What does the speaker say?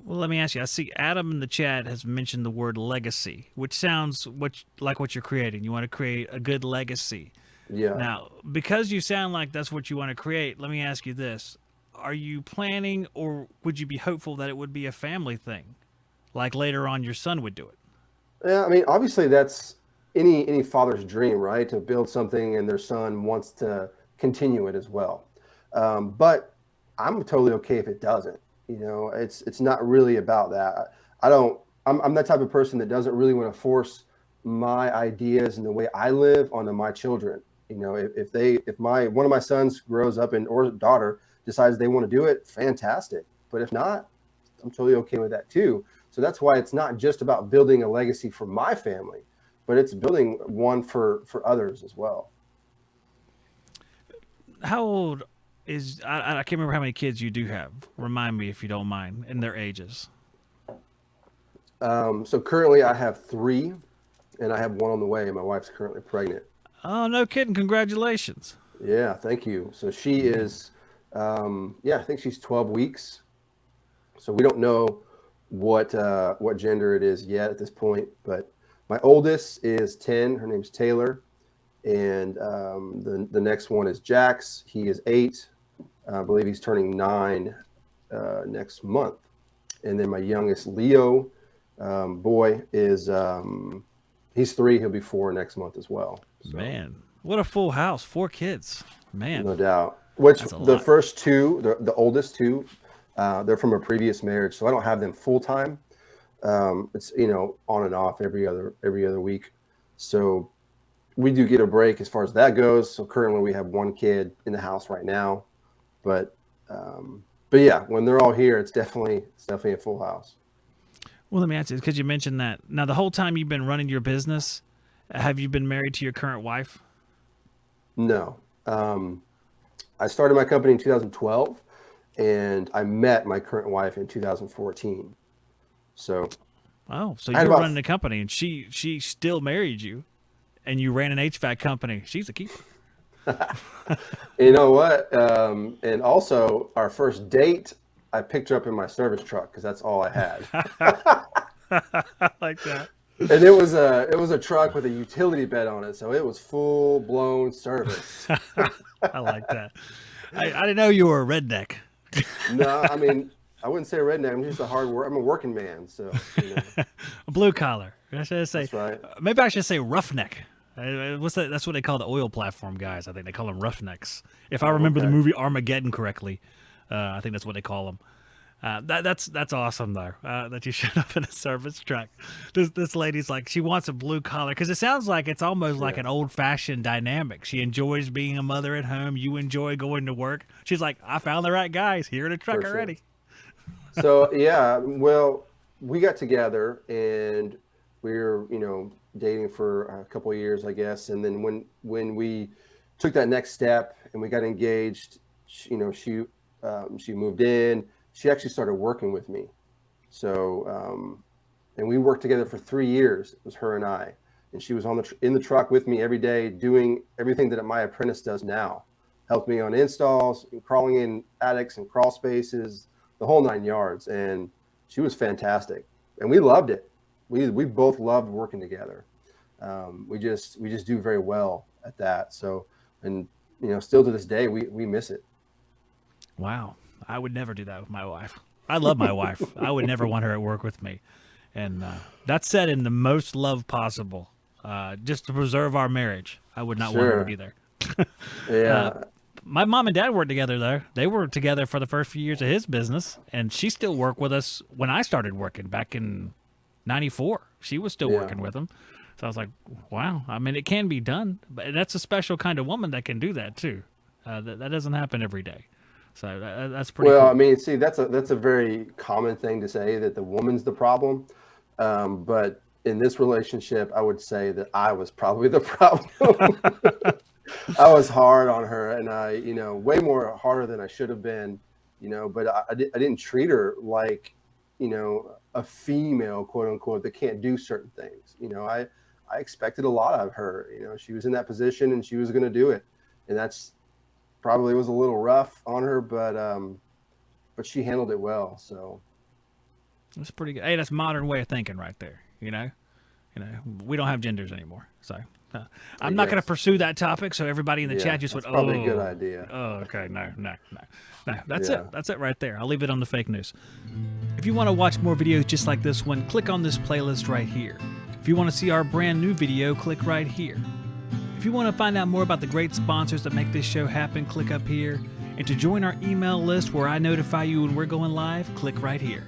Well, let me ask you. I see Adam in the chat has mentioned the word legacy, which sounds like what you're creating. You want to create a good legacy. Yeah. Now, because you sound like that's what you want to create, let me ask you this. Are you planning or would you be hopeful that it would be a family thing? Like later on your son would do it? Yeah, I mean, obviously that's any father's dream, right? To build something and their son wants to continue it as well. But I'm totally okay if it doesn't. It's not really about that. I don't. I'm that type of person that doesn't really want to force my ideas and the way I live onto my children. If my one of my sons grows up and or daughter decides they want to do it, fantastic. But if not, I'm totally okay with that too. So that's why it's not just about building a legacy for my family, but it's building one for others as well. How old is I can't remember how many kids you do have. Remind me if you don't mind and their ages. So currently I have three, and I have one on the way. My wife's currently pregnant. Oh, no kidding. Congratulations. Yeah, thank you. So she Man. is, yeah, I think she's 12 weeks. So we don't know what gender it is yet at this point. But my oldest is 10. Her name's Taylor, and the next one is Jax. He is 8. I believe he's turning 9 next month. And then my youngest Leo boy is he's 3. He'll be 4 next month as well. So Man. What a full house. 4 kids. Man. no doubt. Which That's a the lot. first two, the oldest two, they're from a previous marriage, so I don't have them full time. It's on and off every other week. So we do get a break as far as that goes. So currently we have one kid in the house right now, but but yeah, when they're all here, it's definitely a full house. Well, let me ask you because you mentioned that. Now, the whole time you've been running your business, have you been married to your current wife? No, I started my company in 2012, and I met my current wife in 2014. So Oh, so I had you were about running a company and she still married you and you ran an HVAC company. She's a keeper. you know what? And also, our first date, I picked her up in my service truck because that's all I had. I like that. And it was a truck with a utility bed on it, so it was full blown service. I like that. I didn't know you were a redneck. No, I mean, I wouldn't say redneck. I'm just a hard work. I'm a working man, so A blue collar. I should say, that's right. maybe I should say roughneck. What's that? That's what they call the oil platform guys. I think they call them roughnecks. If I Oh, remember the okay, movie Armageddon correctly, I think that's what they call them. That's awesome though. That you showed up in a service truck. This lady's like she wants a blue collar because it sounds like it's almost like yeah. an old fashioned dynamic. She enjoys being a mother at home. You enjoy going to work. She's like, I found the right guys here in a For truck sure. already. So yeah, well, we got together and we were, dating for a couple of years, I guess. And then when we took that next step and we got engaged, she moved in. She actually started working with me. So and we worked together for 3 years. It was her and I, and she was in the truck with me every day, doing everything that my apprentice does now. Helped me on installs, crawling in attics and crawl spaces, the whole 9 yards. And she was fantastic, and we loved it. We both loved working together. We just do very well at that. So, and still to this day, we miss it. Wow, I would never do that with my wife. I love my wife. I would never want her at work with me. And that's said in the most love possible, just to preserve our marriage. I would not want her to be Sure. there. Yeah. My mom and dad worked together though. They were together for the first few years of his business, and she still worked with us when I started working back in '94. She was still Yeah. working with him. So I was like, wow. I mean, it can be done, but that's a special kind of woman that can do that too. That doesn't happen every day. So that's pretty Well, I cool. mean, see, that's a very common thing to say that the woman's the problem. But in this relationship, I would say that I was probably the problem. I was hard on her, and way more harder than I should have been. But I didn't treat her like, a female, quote unquote, that can't do certain things. I expected a lot of her. She was in that position, and she was going to do it, and that's probably was a little rough on her, but she handled it well. So That's pretty good. Hey, that's modern way of thinking right there. We don't have genders anymore. So I'm not going to pursue that topic. So everybody in the chat just went, "Oh, probably a good idea." Oh, okay, no. That's Yeah. it. That's it right there. I'll leave it on the fake news. If you want to watch more videos just like this one, click on this playlist right here. If you want to see our brand new video, click right here. If you want to find out more about the great sponsors that make this show happen, click up here. And to join our email list where I notify you when we're going live, click right here.